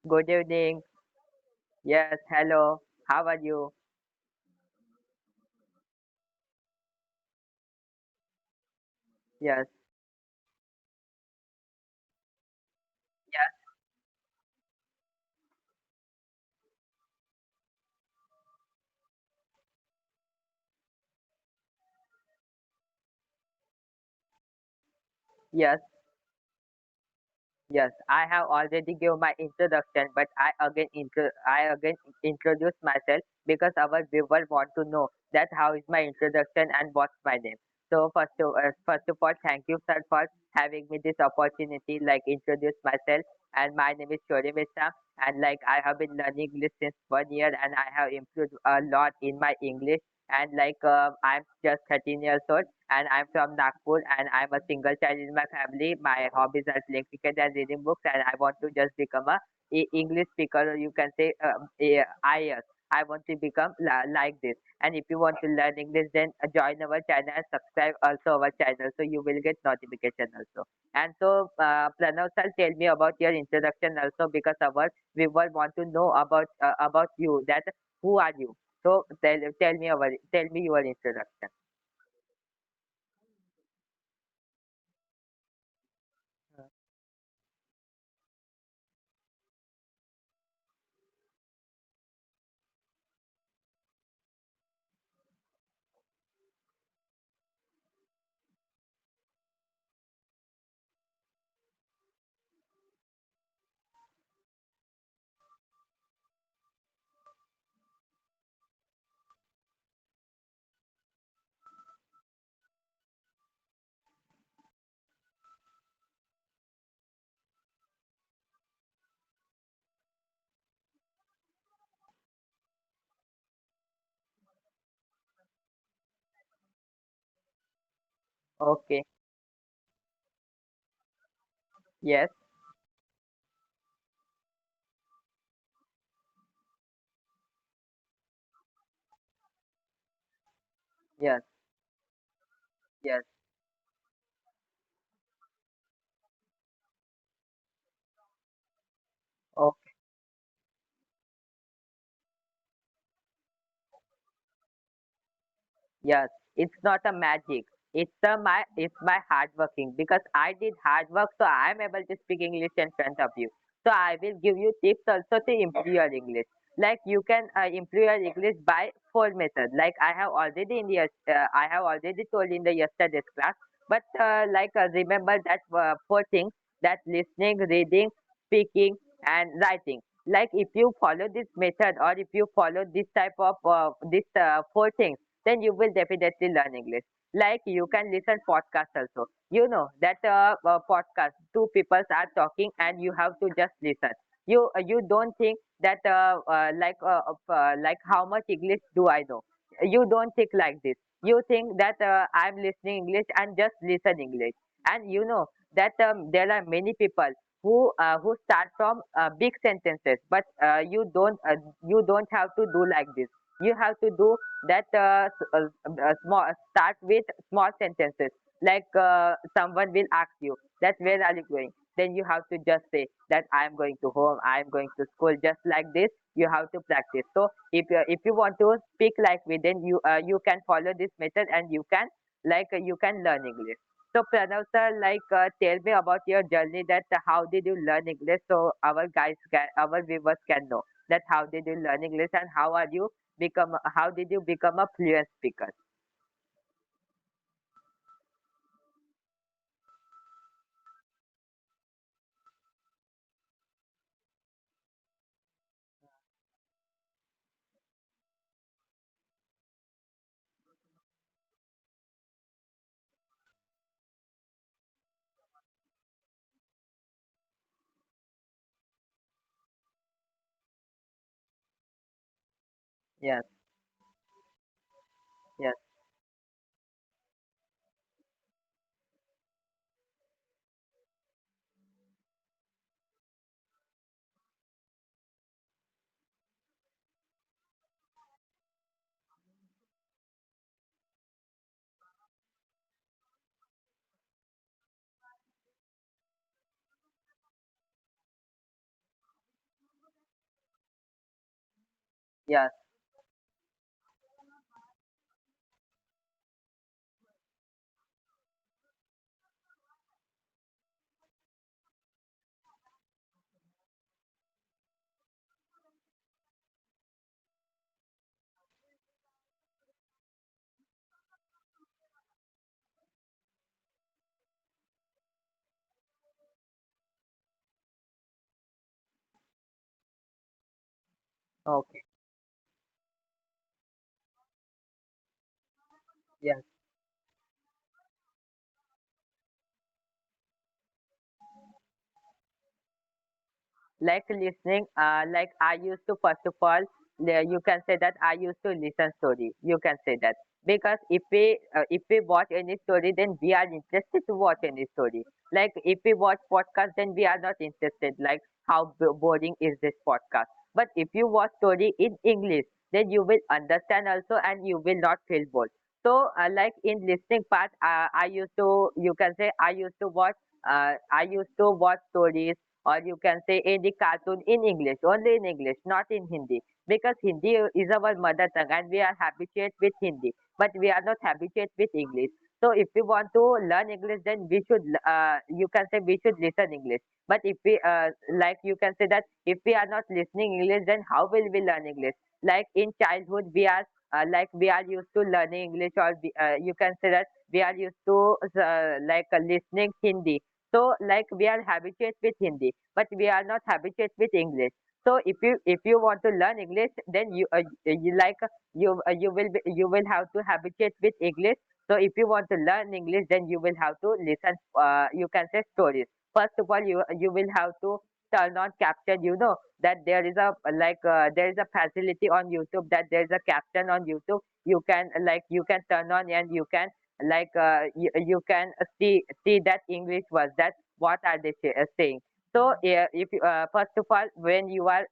Good evening. Yes, hello. How are you? Yes, yes, yes, yes. I have already given my introduction, but I again introduce myself because our viewer want to know that how is my introduction and what's my name. So first of all, thank you, sir, for having me this opportunity, like introduce myself. And my name is Shori Mishra, and like I have been learning English since 1 year, and I have improved a lot in my English. And I'm just 13 years old, and I'm from Nagpur, and I'm a single child in my family. My hobbies are playing cricket and reading books, and I want to just become a English speaker, or you can say IELTS. I want to become like this. And if you want to learn English, then join our channel and subscribe also our channel, so you will get notification also. And so, Pranav sir, tell me about your introduction also, because our viewer want to know about you. That who are you? So tell me your introduction. Okay. Yes. Yes. Yes. Okay. Yes. It's not a magic. It's my hard working, because I did hard work, so I'm able to speak English in front of you. So I will give you tips also to improve your English. Like you can improve your English by four methods. Like I have already told in the yesterday's class. But remember that four things: that listening, reading, speaking, and writing. Like if you follow this method, or if you follow this type of this four things, then you will definitely learn English. Like you can listen podcast also. You know that podcast, two people are talking, and you have to just listen. You don't think that like how much English do I know. You don't think like this. You think that I'm listening English and just listen English. And you know that there are many people who start from big sentences, but you don't have to do like this. You have to do that small start with small sentences. Like someone will ask you that where are you going, then you have to just say that I am going to home, I am going to school, just like this. You have to practice. So if you want to speak like me, then you can follow this method, and you can learn English. So Pranav sir, tell me about your journey, that how did you learn English, so our viewers can know that how did you learn English, and how did you become a fluent speaker? Yes, yes, Yes. Okay. Yes. Like listening, like I used to, first of all, you can say that I used to listen story, you can say that, because if we watch any story, then we are interested to watch any story. Like if we watch podcast, then we are not interested, like how boring is this podcast. But if you watch story in English, then you will understand also, and you will not feel bored. So like in listening part, I used to, you can say, I used to watch stories, or you can say any cartoon in English, only in English, not in Hindi. Because Hindi is our mother tongue and we are habituated with Hindi, but we are not habituated with English. So if we want to learn English, then we should, you can say, we should listen English. But if we, like you can say that if we are not listening English, then how will we learn English? Like in childhood, like we are used to learning English, or you can say that we are used to listening Hindi. So like we are habituated with Hindi, but we are not habituated with English. So if you want to learn English, then you like you will have to habituate with English. So if you want to learn English, then you will have to listen. You can say stories. First of all, you will have to turn on caption. You know that there is a there is a facility on YouTube, that there is a caption on YouTube. You can turn on, and you can you can see that English words, that what are they saying. So if first of all, when you are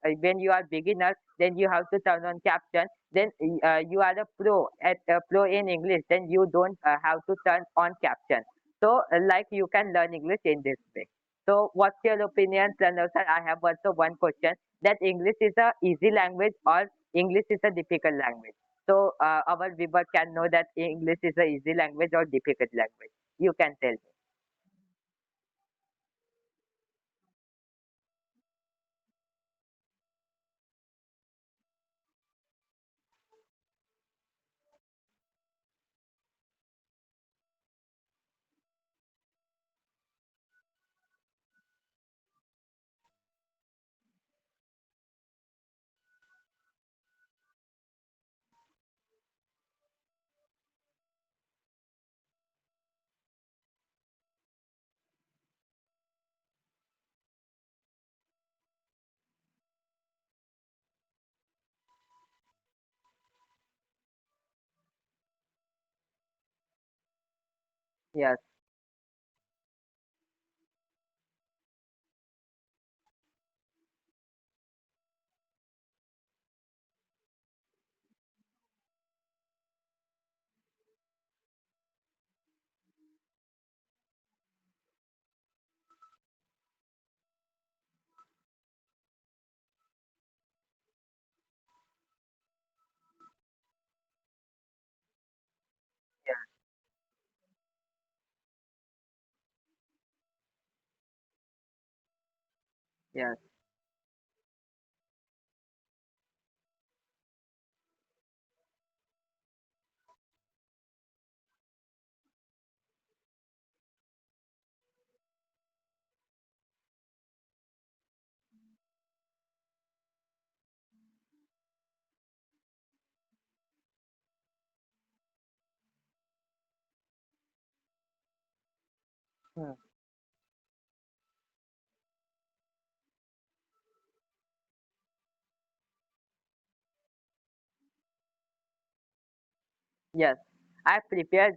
beginner, then you have to turn on caption. Then you are a pro at pro in English, then you don't have to turn on caption. So like you can learn English in this way. So what's your opinion, Pranav sir? I have also one question, that English is a easy language or English is a difficult language. So our viewer can know that English is a easy language or difficult language. You can tell me. Yes, yes, yes, hmm, yes. I prepare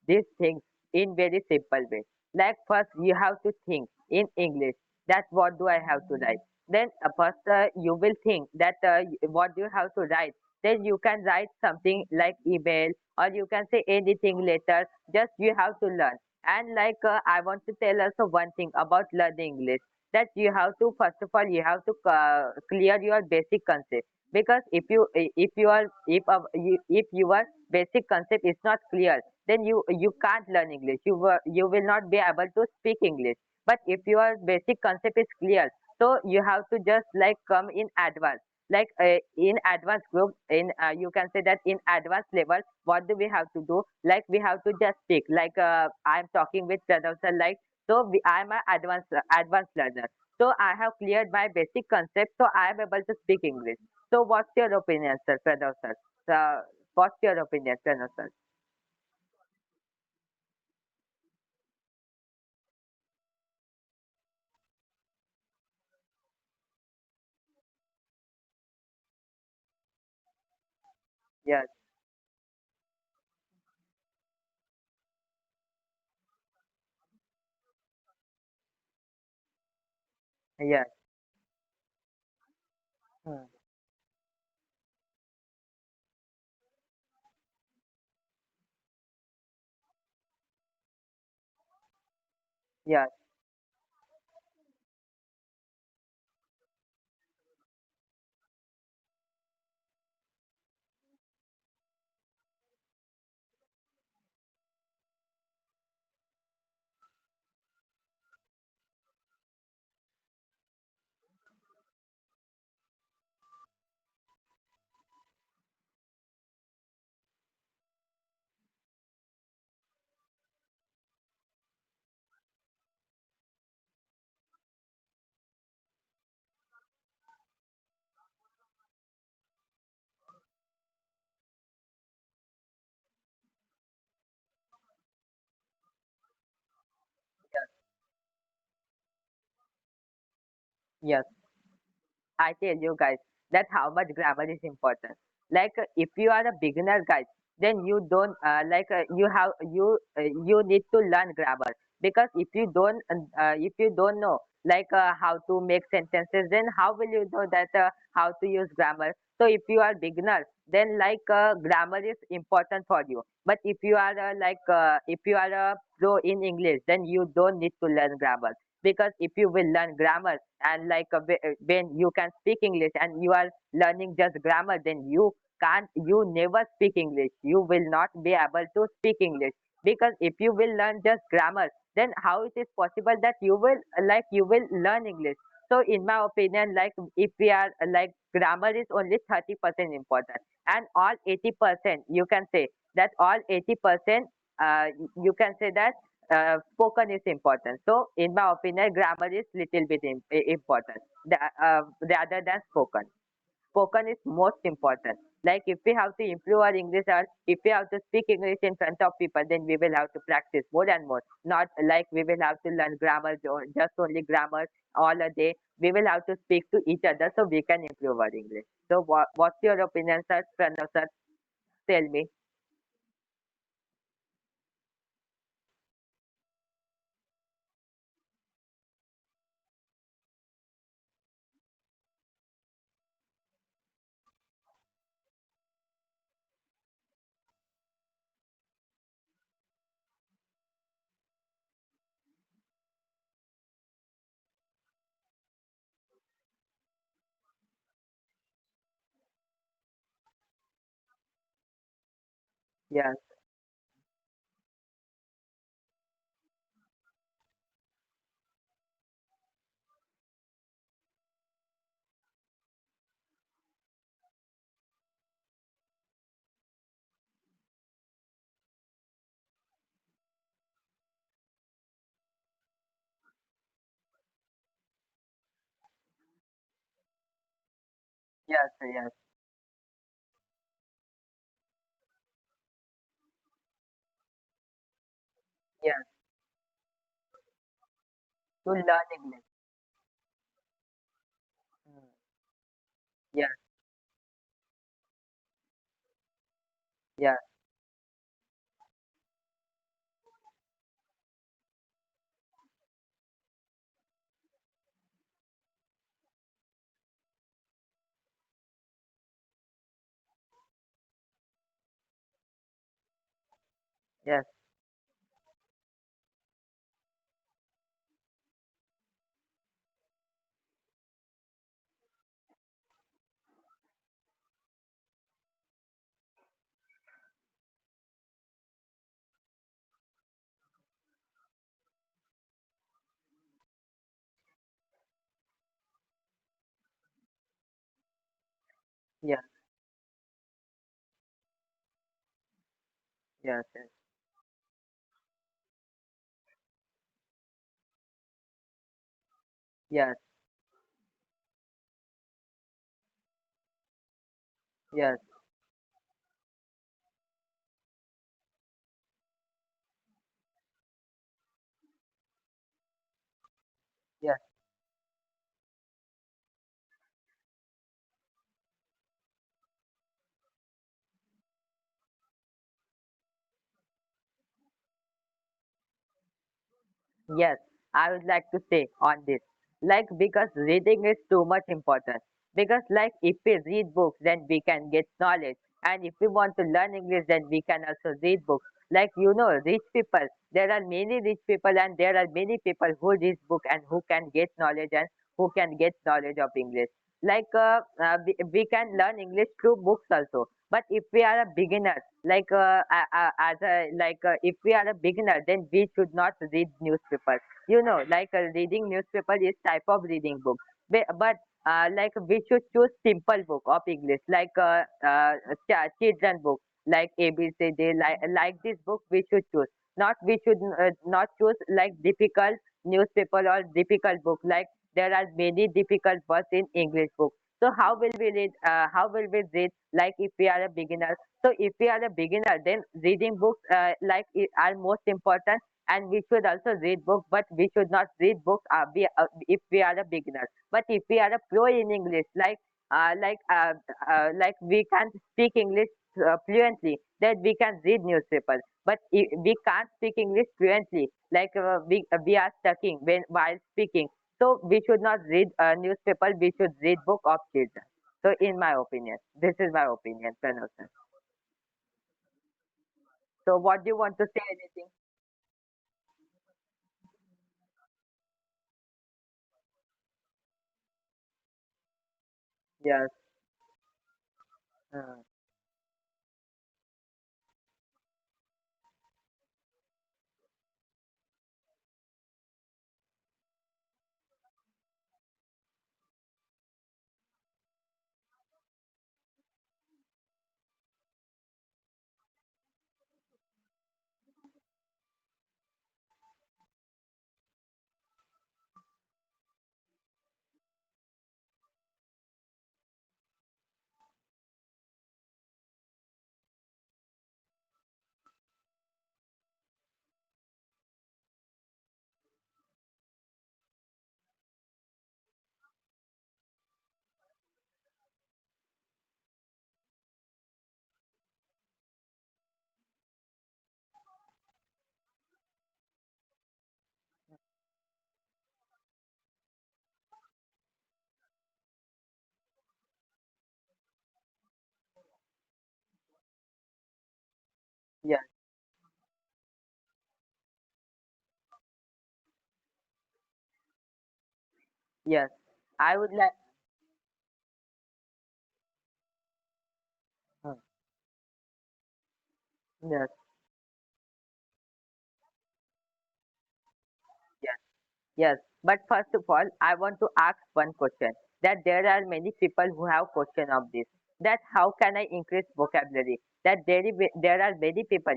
these things in very simple way. Like first you have to think in English that what do I have to write. Then first you will think that what do you have to write. Then you can write something like email, or you can say anything later. Just you have to learn. And like I want to tell also one thing about learning English. that you have to, first of all, you have to clear your basic concept. Because if you are if your basic concept is not clear, then you can't learn English. You will not be able to speak English. But if your basic concept is clear, so you have to just like come in advance, like in advanced group, in you can say that in advanced level, what do we have to do? Like we have to just speak, like I'm talking with Pradhan, like, so I'm an advanced learner, so I have cleared my basic concept, so I am able to speak English. So what's your opinion, sir, Pradhan sir? uh, what's your opinion, Pradhan sir? Yes, yes. Hmm. Yes, yes, yes. I tell you guys that how much grammar is important. Like if you are a beginner, guys, then you don't you need to learn grammar. Because if you don't know like how to make sentences, then how will you know that how to use grammar? So if you are beginner, then like grammar is important for you. But if you are a pro in English, then you don't need to learn grammar. Because if you will learn grammar, and like when you can speak English and you are learning just grammar, then you never speak English, you will not be able to speak English. Because if you will learn just grammar, then how it is possible that you will learn English? So in my opinion, like if we are like grammar is only 30% important, and all 80%, you can say that all 80%, you can say that spoken is important. So, in my opinion, grammar is little bit important rather than spoken. Spoken is most important. Like if we have to improve our English, or if we have to speak English in front of people, then we will have to practice more and more. Not like we will have to learn grammar, just only grammar all a day. We will have to speak to each other so we can improve our English. So, what's your opinion, sir? Pranav, sir, tell me. Yes, yes, yes, yes. To learn English. Mm. Yes, yes, yes. Yes, yes, yes, yes, yes, yes. Yes, I would like to say on this, like because reading is too much important. Because like if we read books, then we can get knowledge, and if we want to learn English, then we can also read books. Like rich people. There are many rich people, and there are many people who read book and who can get knowledge and who can get knowledge of English. Like we can learn English through books also. But if we are a beginner, if we are a beginner, then we should not read newspaper. Reading newspaper is type of reading book. But like we should choose simple book of English, like children book, like ABCD, like this book we should choose. Not we should not choose like difficult newspaper or difficult book. Like there are many difficult words in English book. So how will we read? How will we read? Like if we are a beginner. So if we are a beginner, then reading books are most important, and we should also read books. But we should not read books if we are a beginner. But if we are a pro in English, uh, like uh, like we can speak English fluently, then we can read newspapers. But if we can't speak English fluently, we are stucking when while speaking. So we should not read newspaper. We should read book of children. So in my opinion, this is my opinion, Pranav sir. So what do you want to say? Anything? Yes. uh, yes. Yes. I would like. uh, Yes. Yes. Yes, but first of all, I want to ask one question. That there are many people who have question of this. That how can I increase vocabulary? That there are many people,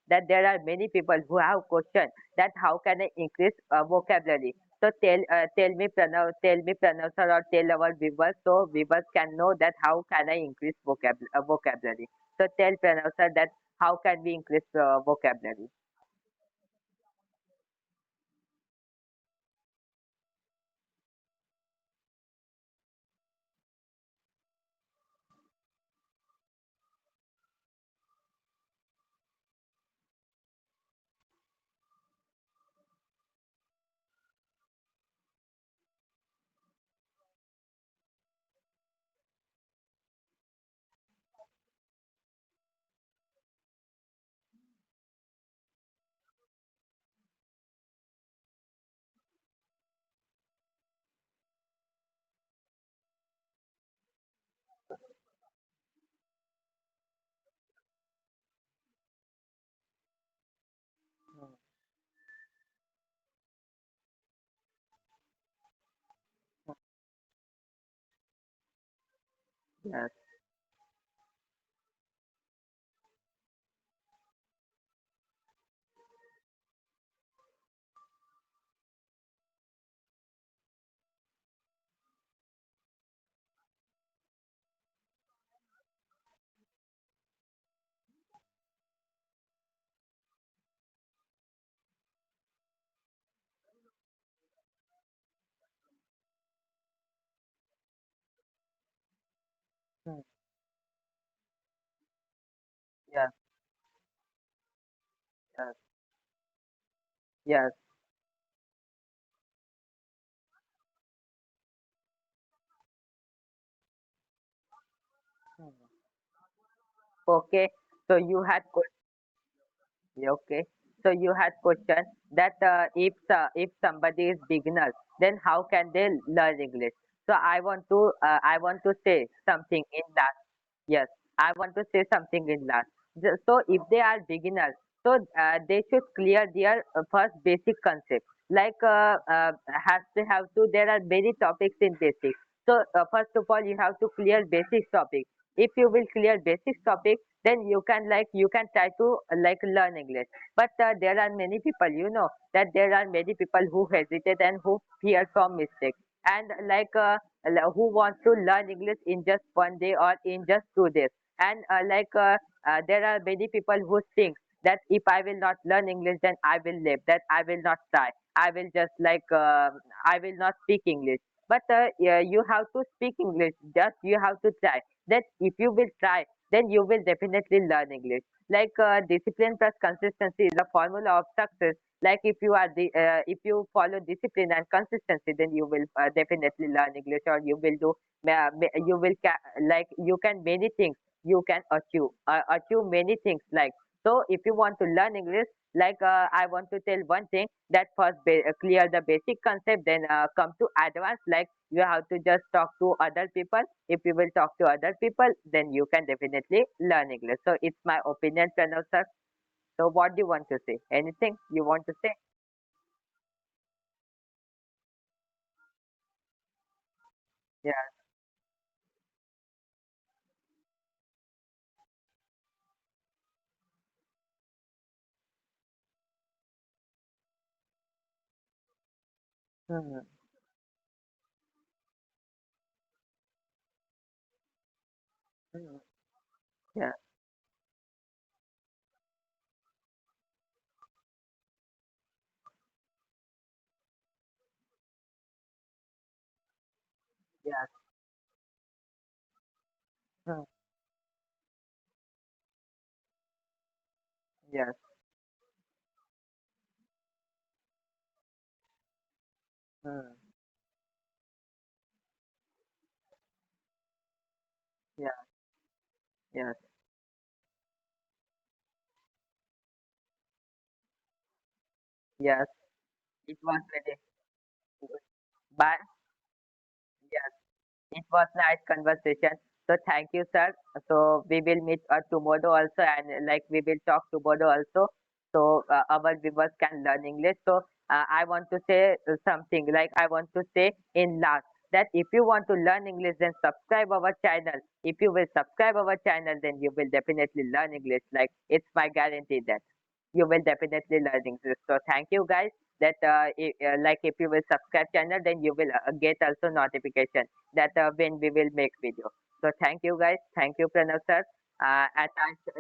that there are many people who have question that how can I increase vocabulary? So tell me Pranav sir, or tell our viewers, so viewers can know that how can I increase vocabulary. So tell Pranav sir that how can we increase vocabulary? Yes. Hmm. Yes. Yes. Yes. Hmm. Okay. So you had yeah, okay. So you had question that if somebody is beginner, then how can they learn English? So I want to say something in that. Yes, I want to say something in that. So if they are beginners, so they should clear their first basic concept. Like has to have to. There are many topics in basic. So first of all, you have to clear basic topic. If you will clear basic topic, then you can try to learn English. But there are many people, that there are many people who hesitate and who fear from mistakes and who want to learn English in just one day or in just 2 days. And there are many people who think that if I will not learn English, then I will live. That I will not try. I will just I will not speak English. But yeah, you have to speak English. Just you have to try. That if you will try, then you will definitely learn English. Discipline plus consistency is the formula of success. Like if you follow discipline and consistency, then you will definitely learn English, or you will do you will like you can many things you can achieve many things. Like, so if you want to learn English, I want to tell one thing, that first clear the basic concept, then come to advanced. Like, you have to just talk to other people. If you will talk to other people, then you can definitely learn English. So it's my opinion, Pranav sir. So what do you want to say? Anything you want to say? Yeah. Hmm. Hmm. Yeah. Yes. Hmm. Yes. Hmm. Yeah. Yes. Yes. It was very good. But yes, it was nice conversation. So thank you, sir. So we will meet tomorrow also, and we will talk tomorrow also. So our viewers can learn English. So I want to say something. Like, I want to say in last, that if you want to learn English, then subscribe our channel. If you will subscribe our channel, then you will definitely learn English. Like, it's my guarantee that you will definitely learn English. So thank you guys. That if you will subscribe channel, then you will get also notification that when we will make video. So thank you guys. Thank you, Pranav sir. And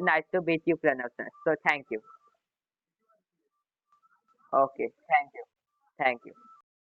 nice to meet you, Pranav sir. So thank you. Okay. Thank you. Thank you.